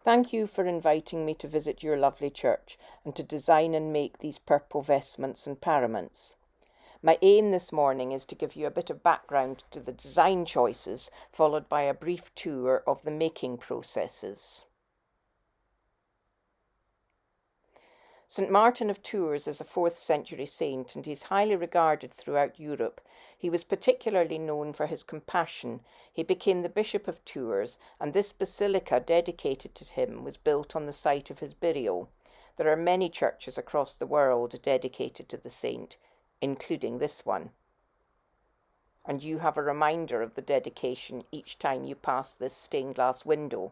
Thank you for inviting me to visit your lovely church and to design and make these purple vestments and paraments. My aim this morning is to give you a bit of background to the design choices, followed by a brief tour of the making processes. St. Martin of Tours is a 4th century saint, and he is highly regarded throughout Europe. He was particularly known for his compassion. He became the Bishop of Tours, and this basilica dedicated to him was built on the site of his burial. There are many churches across the world dedicated to the saint, including this one. And you have a reminder of the dedication each time you pass this stained glass window.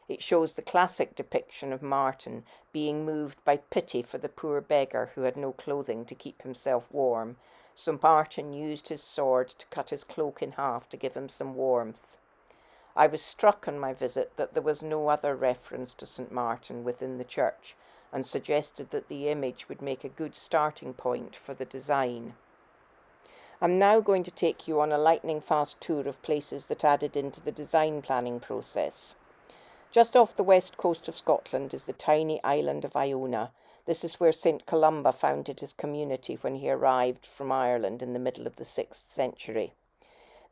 It shows the classic depiction of Martin being moved by pity for the poor beggar who had no clothing to keep himself warm. So Martin used his sword to cut his cloak in half to give him some warmth. I was struck on my visit that there was no other reference to St. Martin within the church, and suggested that the image would make a good starting point for the design. I'm now going to take you on a lightning-fast tour of places that added into the design planning process. Just off the west coast of Scotland is the tiny island of Iona. This is where St. Columba founded his community when he arrived from Ireland in the middle of the 6th century.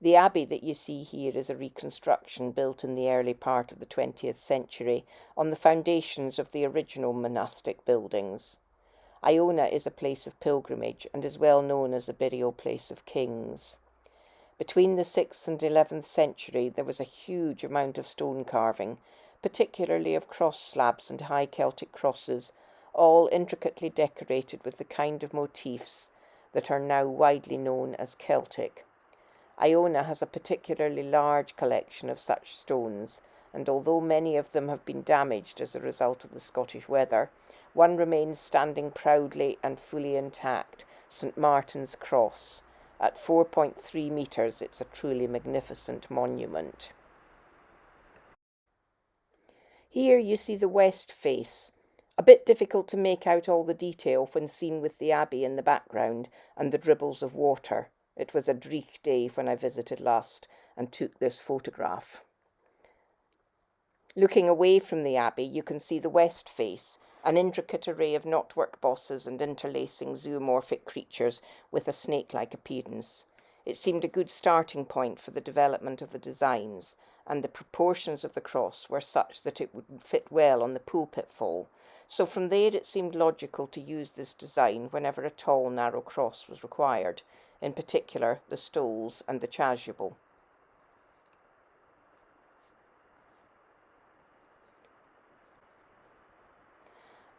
The abbey that you see here is a reconstruction built in the early part of the 20th century on the foundations of the original monastic buildings. Iona is a place of pilgrimage and is well known as a burial place of kings. Between the 6th and 11th century there was a huge amount of stone carving, particularly of cross slabs and high Celtic crosses, all intricately decorated with the kind of motifs that are now widely known as Celtic. Iona has a particularly large collection of such stones, and although many of them have been damaged as a result of the Scottish weather, one remains standing proudly and fully intact, St. Martin's Cross. At 4.3 metres, it's a truly magnificent monument. Here you see the west face, a bit difficult to make out all the detail when seen with the abbey in the background and the dribbles of water. It was a dreich day when I visited last and took this photograph. Looking away from the abbey, you can see the west face, an intricate array of knotwork bosses and interlacing zoomorphic creatures with a snake-like appearance. It seemed a good starting point for the development of the designs, and the proportions of the cross were such that it would fit well on the pulpit fall. So from there it seemed logical to use this design whenever a tall, narrow cross was required, in particular the stoles and the chasuble.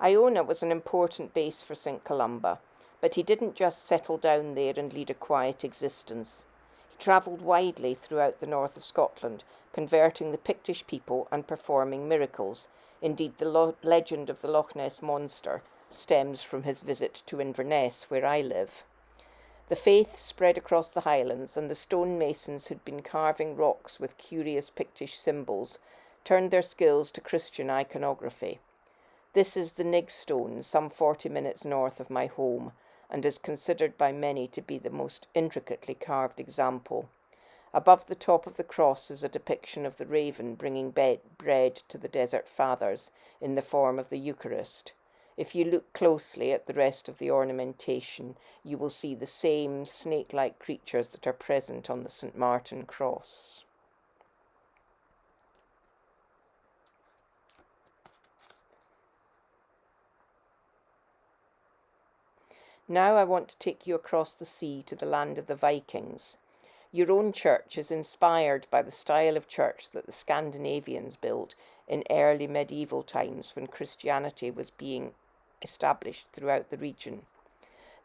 Iona was an important base for St. Columba, but he didn't just settle down there and lead a quiet existence. He travelled widely throughout the north of Scotland, converting the Pictish people and performing miracles. Indeed, the legend of the Loch Ness Monster stems from his visit to Inverness, where I live. The faith spread across the Highlands, and the stonemasons who'd been carving rocks with curious Pictish symbols turned their skills to Christian iconography. This is the Nig Stone, some 40 minutes north of my home, and is considered by many to be the most intricately carved example. Above the top of the cross is a depiction of the raven bringing bread to the Desert Fathers in the form of the Eucharist. If you look closely at the rest of the ornamentation, you will see the same snake-like creatures that are present on the St. Martin cross. Now I want to take you across the sea to the land of the Vikings. Your own church is inspired by the style of church that the Scandinavians built in early medieval times when Christianity was being established throughout the region.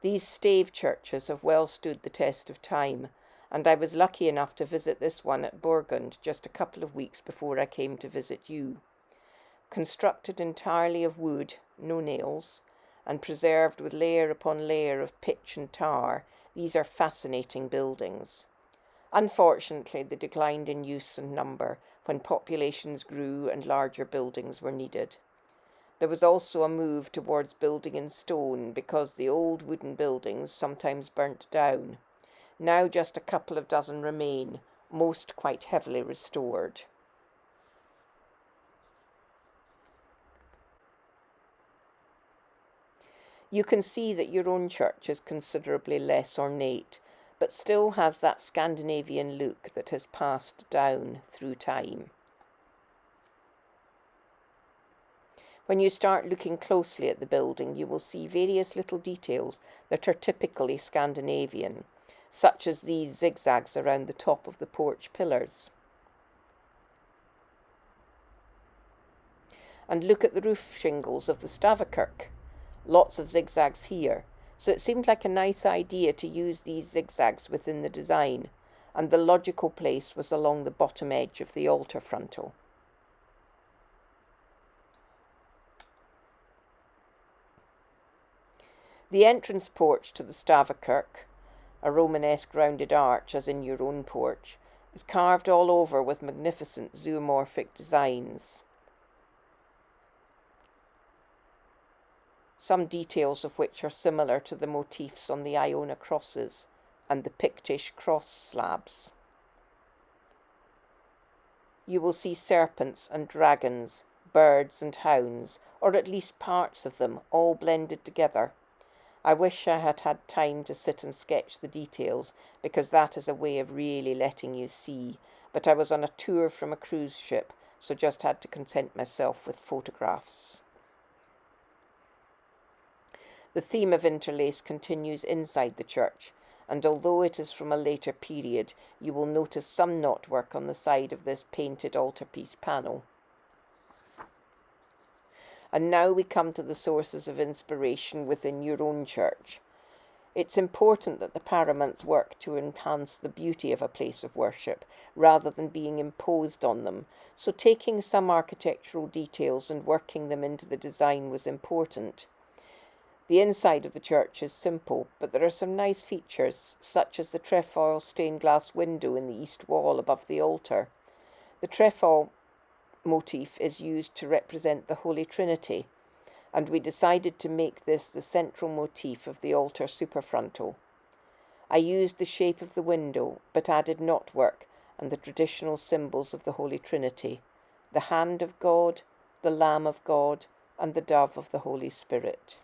These stave churches have well stood the test of time, and I was lucky enough to visit this one at Burgund just a couple of weeks before I came to visit you. Constructed entirely of wood, no nails, and preserved with layer upon layer of pitch and tar, these are fascinating buildings. Unfortunately, they declined in use and number when populations grew and larger buildings were needed. There was also a move towards building in stone because the old wooden buildings sometimes burnt down. Now just a couple of dozen remain, most quite heavily restored. You can see that your own church is considerably less ornate, but still has that Scandinavian look that has passed down through time. When you start looking closely at the building, you will see various little details that are typically Scandinavian, such as these zigzags around the top of the porch pillars. And look at the roof shingles of the Stavakirk. Lots of zigzags here, so it seemed like a nice idea to use these zigzags within the design, and the logical place was along the bottom edge of the altar frontal. The entrance porch to the Stavakirk, a Romanesque rounded arch as in your own porch, is carved all over with magnificent zoomorphic designs. Some details of which are similar to the motifs on the Iona crosses and the Pictish cross slabs. You will see serpents and dragons, birds and hounds, or at least parts of them, all blended together. I wish I had had time to sit and sketch the details, because that is a way of really letting you see, but I was on a tour from a cruise ship, so just had to content myself with photographs. The theme of interlace continues inside the church, and although it is from a later period, you will notice some knotwork on the side of this painted altarpiece panel. And now we come to the sources of inspiration within your own church. It's important that the paraments work to enhance the beauty of a place of worship, rather than being imposed on them, so taking some architectural details and working them into the design was important. The inside of the church is simple, but there are some nice features, such as the trefoil stained glass window in the east wall above the altar. The trefoil motif is used to represent the Holy Trinity, and we decided to make this the central motif of the altar superfrontal. I used the shape of the window, but added knotwork and the traditional symbols of the Holy Trinity, the hand of God, the Lamb of God, and the dove of the Holy Spirit.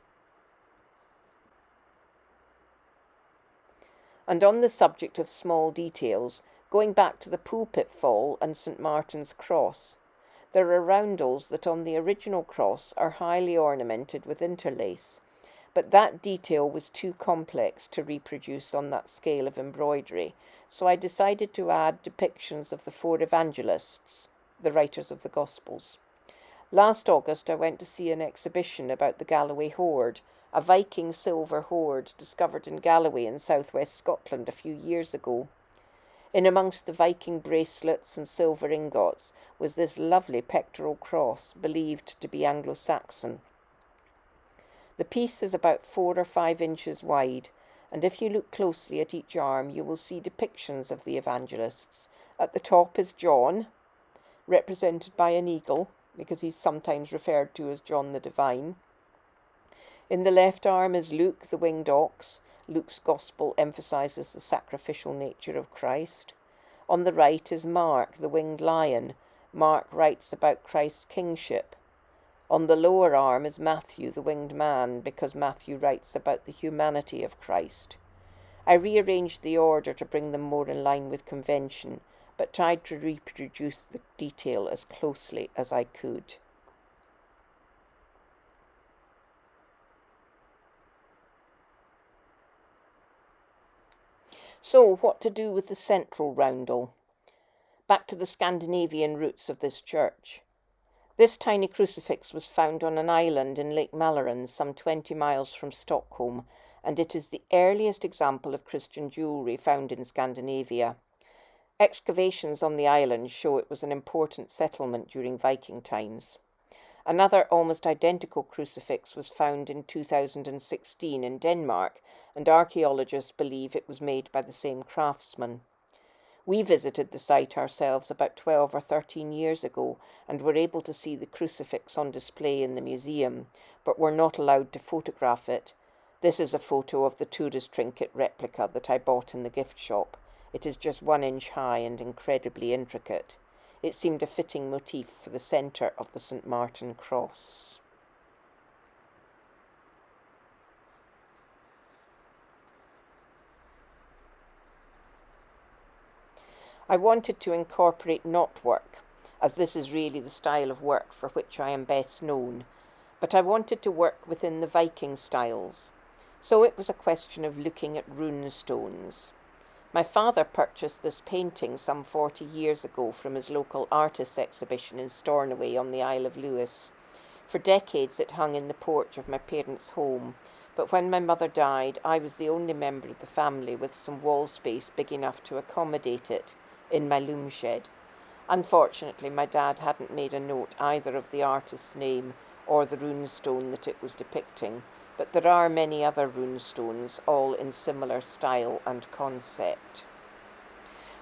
And on the subject of small details, going back to the pulpit fall and St. Martin's cross, there are roundels that on the original cross are highly ornamented with interlace, but that detail was too complex to reproduce on that scale of embroidery, so I decided to add depictions of the 4 evangelists, the writers of the Gospels. Last August I went to see an exhibition about the Galloway hoard, a Viking silver hoard discovered in Galloway in southwest Scotland a few years ago. In amongst the Viking bracelets and silver ingots was this lovely pectoral cross, believed to be Anglo-Saxon. The piece is about 4 or 5 inches wide, and if you look closely at each arm you will see depictions of the evangelists. At the top is John, represented by an eagle, because he's sometimes referred to as John the Divine. In the left arm is Luke, the winged ox. Luke's Gospel emphasises the sacrificial nature of Christ. On the right is Mark, the winged lion. Mark writes about Christ's kingship. On the lower arm is Matthew, the winged man, because Matthew writes about the humanity of Christ. I rearranged the order to bring them more in line with convention, but tried to reproduce the detail as closely as I could. So, what to do with the central roundel? Back to the Scandinavian roots of this church. This tiny crucifix was found on an island in Lake Mälaren, some 20 miles from Stockholm, and it is the earliest example of Christian jewellery found in Scandinavia. Excavations on the island show it was an important settlement during Viking times. Another almost identical crucifix was found in 2016 in Denmark, and archaeologists believe it was made by the same craftsman. We visited the site ourselves about 12 or 13 years ago and were able to see the crucifix on display in the museum, but were not allowed to photograph it. This is a photo of the tourist trinket replica that I bought in the gift shop. It is just 1 inch high and incredibly intricate. It seemed a fitting motif for the centre of the St. Martin cross. I wanted to incorporate knotwork, as this is really the style of work for which I am best known, but I wanted to work within the Viking styles, so it was a question of looking at rune stones. My father purchased this painting some 40 years ago from his local artists' exhibition in Stornoway on the Isle of Lewis. For decades it hung in the porch of my parents' home, but when my mother died, I was the only member of the family with some wall space big enough to accommodate it in my loom shed. Unfortunately, my dad hadn't made a note either of the artist's name or the rune stone that it was depicting, but there are many other rune stones, all in similar style and concept.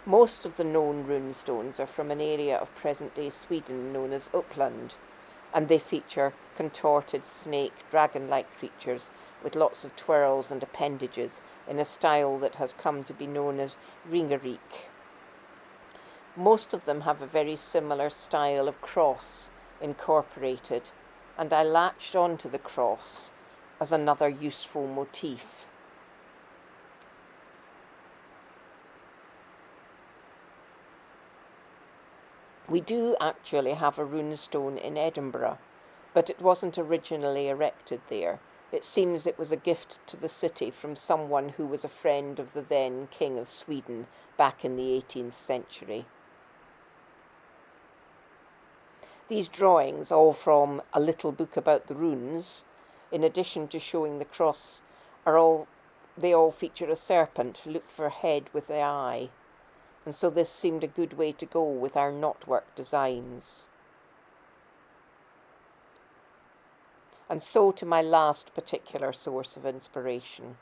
Most of the known rune stones are from an area of present-day Sweden known as Uppland, and they feature contorted snake, dragon-like creatures with lots of twirls and appendages in a style that has come to be known as ringerik. Most of them have a very similar style of cross incorporated, and I latched onto the cross as another useful motif. We do actually have a rune stone in Edinburgh, but it wasn't originally erected there. It seems it was a gift to the city from someone who was a friend of the then King of Sweden back in the 18th century. These drawings, all from a little book about the runes, in addition to showing the cross, they all feature a serpent. Look for a head with the eye. And so this seemed a good way to go with our knotwork designs. And so to my last particular source of inspiration.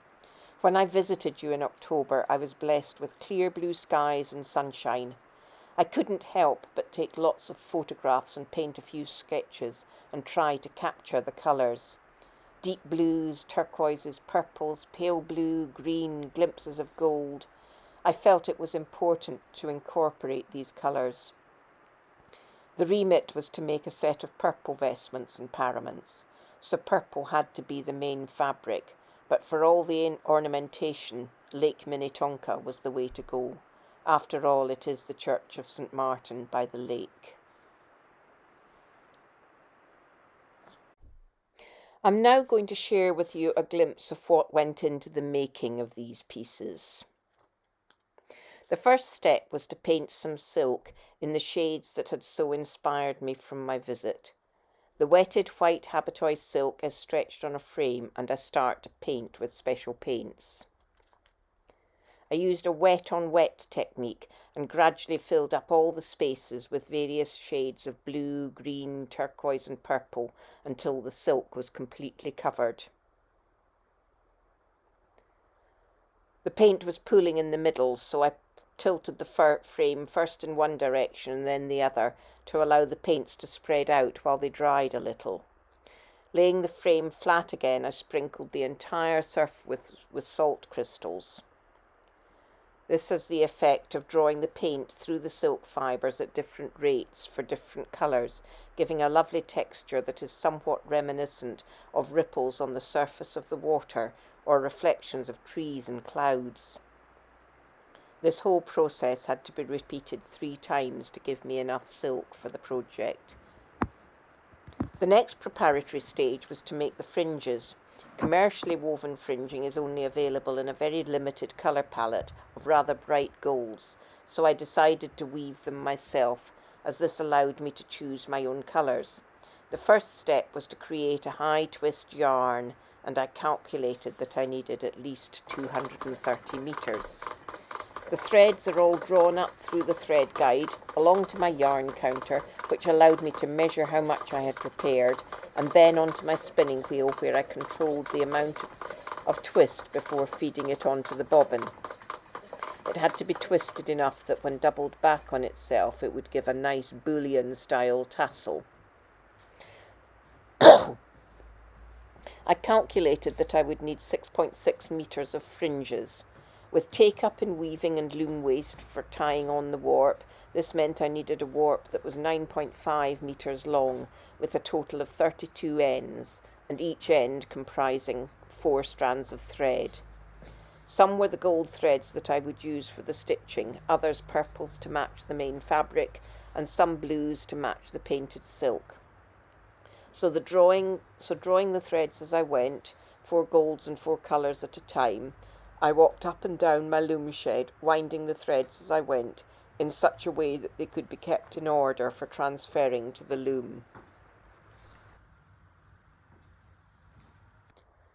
When I visited you in October, I was blessed with clear blue skies and sunshine. I couldn't help but take lots of photographs and paint a few sketches and try to capture the colours. Deep blues, turquoises, purples, pale blue, green, glimpses of gold. I felt it was important to incorporate these colours. The remit was to make a set of purple vestments and paraments, so purple had to be the main fabric, but for all the ornamentation, Lake Minnetonka was the way to go. After all, it is the Church of St. Martin by the lake. I'm now going to share with you a glimpse of what went into the making of these pieces. The first step was to paint some silk in the shades that had so inspired me from my visit. The wetted white habitoise silk is stretched on a frame, and I start to paint with special paints. I used a wet-on-wet technique and gradually filled up all the spaces with various shades of blue, green, turquoise and purple until the silk was completely covered. The paint was pooling in the middle, so I tilted the frame first in one direction and then the other to allow the paints to spread out while they dried a little. Laying the frame flat again, I sprinkled the entire surface with salt crystals. This has the effect of drawing the paint through the silk fibres at different rates for different colours, giving a lovely texture that is somewhat reminiscent of ripples on the surface of the water or reflections of trees and clouds. This whole process had to be repeated 3 times to give me enough silk for the project. The next preparatory stage was to make the fringes. Commercially woven fringing is only available in a very limited colour palette of rather bright golds, so I decided to weave them myself, as this allowed me to choose my own colours. The first step was to create a high twist yarn, and I calculated that I needed at least 230 metres. The threads are all drawn up through the thread guide along to my yarn counter, which allowed me to measure how much I had prepared, and then onto my spinning wheel where I controlled the amount of twist before feeding it onto the bobbin. It had to be twisted enough that when doubled back on itself it would give a nice bullion style tassel. I calculated that I would need 6.6 metres of fringes. With take-up in weaving and loom waste for tying on the warp, this meant I needed a warp that was 9.5 metres long, with a total of 32 ends, and each end comprising 4 strands of thread. Some were the gold threads that I would use for the stitching, others purples to match the main fabric, and some blues to match the painted silk. So drawing the threads as I went, 4 golds and 4 colours at a time, I walked up and down my loom shed, winding the threads as I went, in such a way that they could be kept in order for transferring to the loom.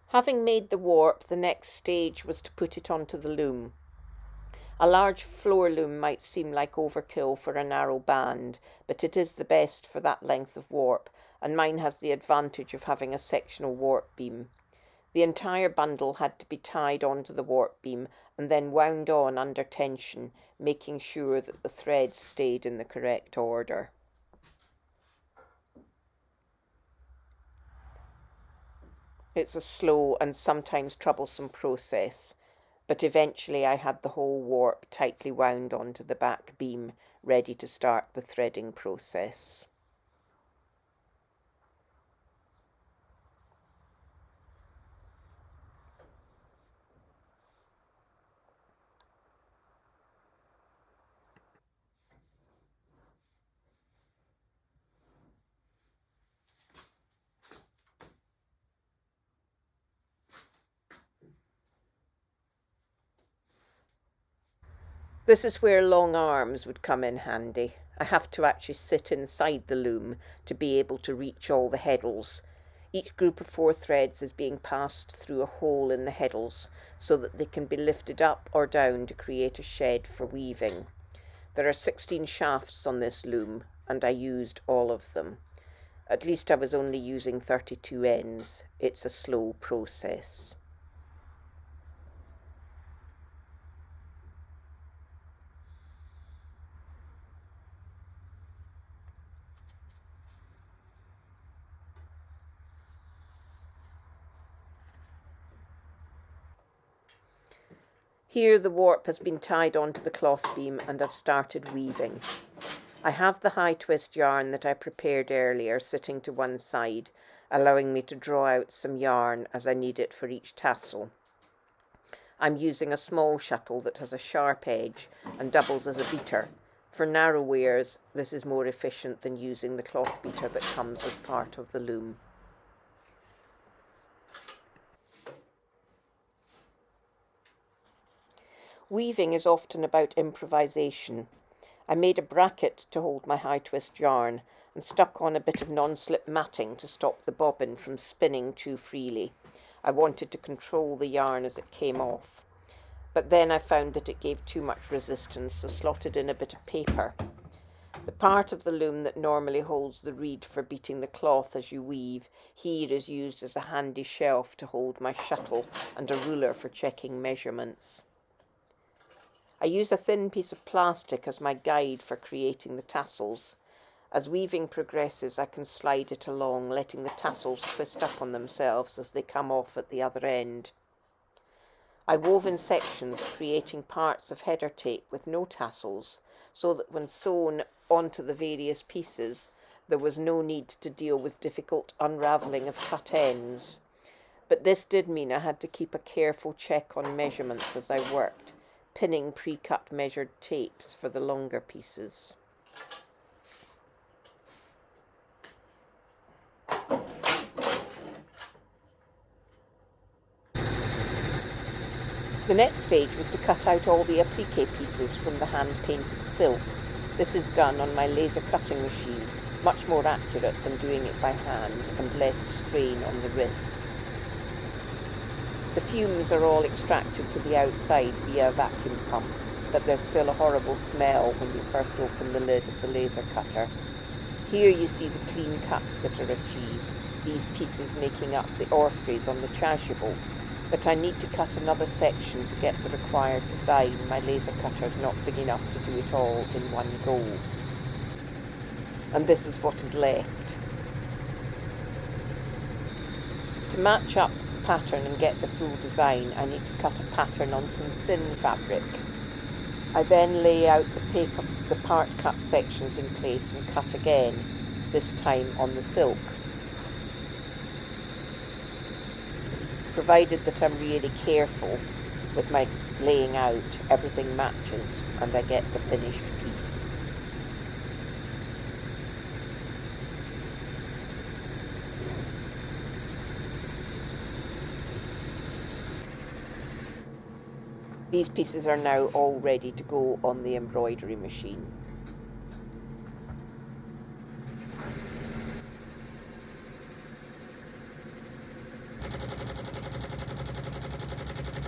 Having made the warp, the next stage was to put it onto the loom. A large floor loom might seem like overkill for a narrow band, but it is the best for that length of warp, and mine has the advantage of having a sectional warp beam. The entire bundle had to be tied onto the warp beam and then wound on under tension, making sure that the threads stayed in the correct order. It's a slow and sometimes troublesome process, but eventually I had the whole warp tightly wound onto the back beam, ready to start the threading process. This is where long arms would come in handy. I have to actually sit inside the loom to be able to reach all the heddles. Each group of 4 threads is being passed through a hole in the heddles so that they can be lifted up or down to create a shed for weaving. There are 16 shafts on this loom, and I used all of them. At least I was only using 32 ends. It's a slow process. Here the warp has been tied onto the cloth beam and I've started weaving. I have the high twist yarn that I prepared earlier sitting to one side, allowing me to draw out some yarn as I need it for each tassel. I'm using a small shuttle that has a sharp edge and doubles as a beater. For narrow wears, this is more efficient than using the cloth beater that comes as part of the loom. Weaving is often about improvisation. I made a bracket to hold my high twist yarn and stuck on a bit of non-slip matting to stop the bobbin from spinning too freely. I wanted to control the yarn as it came off. But then I found that it gave too much resistance, so slotted in a bit of paper. The part of the loom that normally holds the reed for beating the cloth as you weave, here is used as a handy shelf to hold my shuttle and a ruler for checking measurements. I use a thin piece of plastic as my guide for creating the tassels. As weaving progresses, I can slide it along, letting the tassels twist up on themselves as they come off at the other end. I wove in sections, creating parts of header tape with no tassels, so that when sewn onto the various pieces, there was no need to deal with difficult unravelling of cut ends. But this did mean I had to keep a careful check on measurements as I worked, pinning pre-cut measured tapes for the longer pieces. The next stage was to cut out all the applique pieces from the hand-painted silk. This is done on my laser cutting machine, much more accurate than doing it by hand and less strain on the wrists. The fumes are all extracted to the outside via a vacuum pump, but there's still a horrible smell when you first open the lid of the laser cutter. Here you see the clean cuts that are achieved, these pieces making up the orphreys on the chasuble. But I need to cut another section to get the required design. My laser cutter's not big enough to do it all in one go. And this is what is left. To match up the pattern and get the full design, I need to cut a pattern on some thin fabric. I then lay out the part cut sections in place and cut again, this time on the silk. Provided that I'm really careful, with my laying out, everything matches and I get the finished piece. These pieces are now all ready to go on the embroidery machine.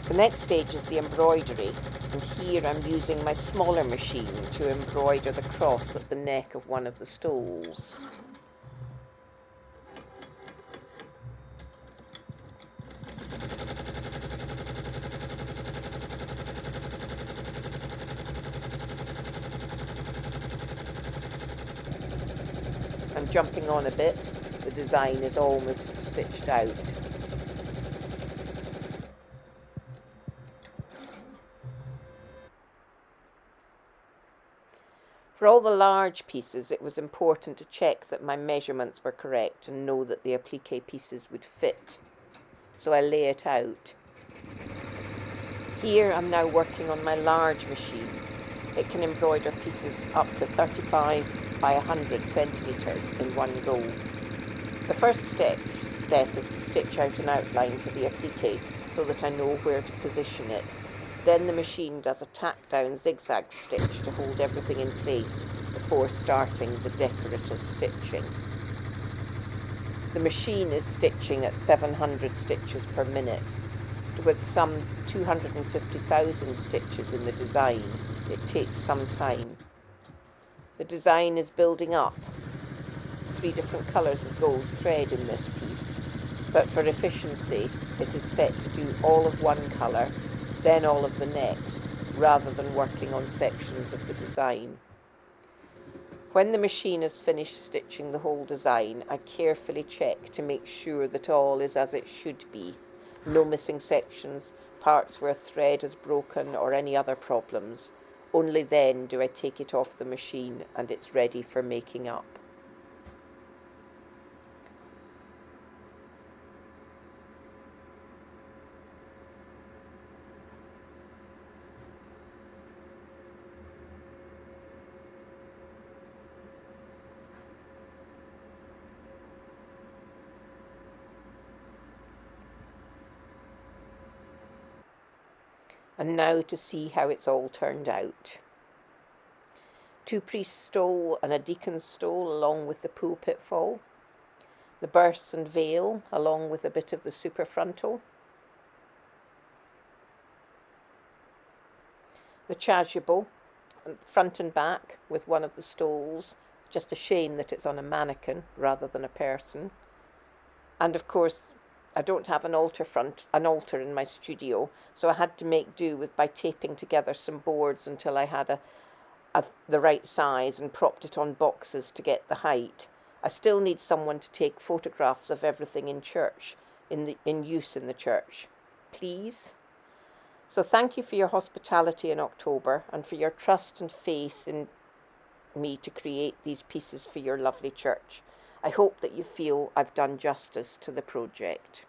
The next stage is the embroidery, and here I'm using my smaller machine to embroider the cross at the neck of one of the stoles. I'm jumping on a bit, the design is almost stitched out. For all the large pieces, it was important to check that my measurements were correct and know that the applique pieces would fit. So I lay it out. Here I'm now working on my large machine. It can embroider pieces up to 35 by 100 centimetres in one go. The first step is to stitch out an outline for the applique so that I know where to position it. Then the machine does a tack down zigzag stitch to hold everything in place before starting the decorative stitching. The machine is stitching at 700 stitches per minute. With some 250,000 stitches in the design, it takes some time. The design is building up. 3 different colours of gold thread in this piece, but for efficiency it is set to do all of one colour, then all of the next, rather than working on sections of the design. When the machine has finished stitching the whole design, I carefully check to make sure that all is as it should be. No missing sections, parts where a thread is broken or any other problems. Only then do I take it off the machine and it's ready for making up. And now to see how it's all turned out. 2 priests' stole and a deacon's stole along with the pulpit fall. The burse and veil along with a bit of the superfrontal. The chasuble, front and back with one of the stoles. Just a shame that it's on a mannequin rather than a person. And of course, I don't have an altar in my studio, so I had to make do by taping together some boards until I had the right size and propped it on boxes to get the height. I still need someone to take photographs of everything in church, in use in the church. Please? So thank you for your hospitality in October and for your trust and faith in me to create these pieces for your lovely church. I hope that you feel I've done justice to the project.